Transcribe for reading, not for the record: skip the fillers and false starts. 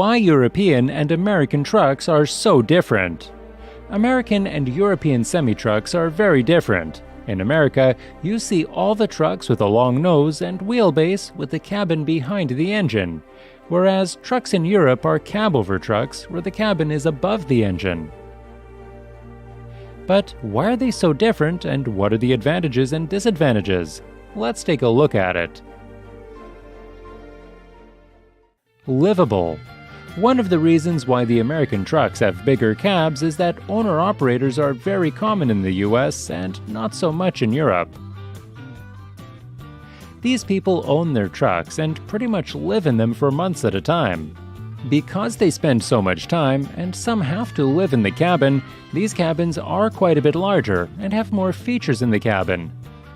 Why European and American trucks are so different. American and European semi-trucks are very different. In America, you see all the trucks with a long nose and wheelbase with the cabin behind the engine, whereas trucks in Europe are cab-over trucks where the cabin is above the engine. But why are they so different, and what are the advantages and disadvantages? Let's take a look at it. Livable. One of the reasons why the American trucks have bigger cabs is that owner-operators are very common in the US and not so much in Europe. These people own their trucks and pretty much live in them for months at a time. Because they spend so much time, and some have to live in the cabin, these cabins are quite a bit larger and have more features in the cabin,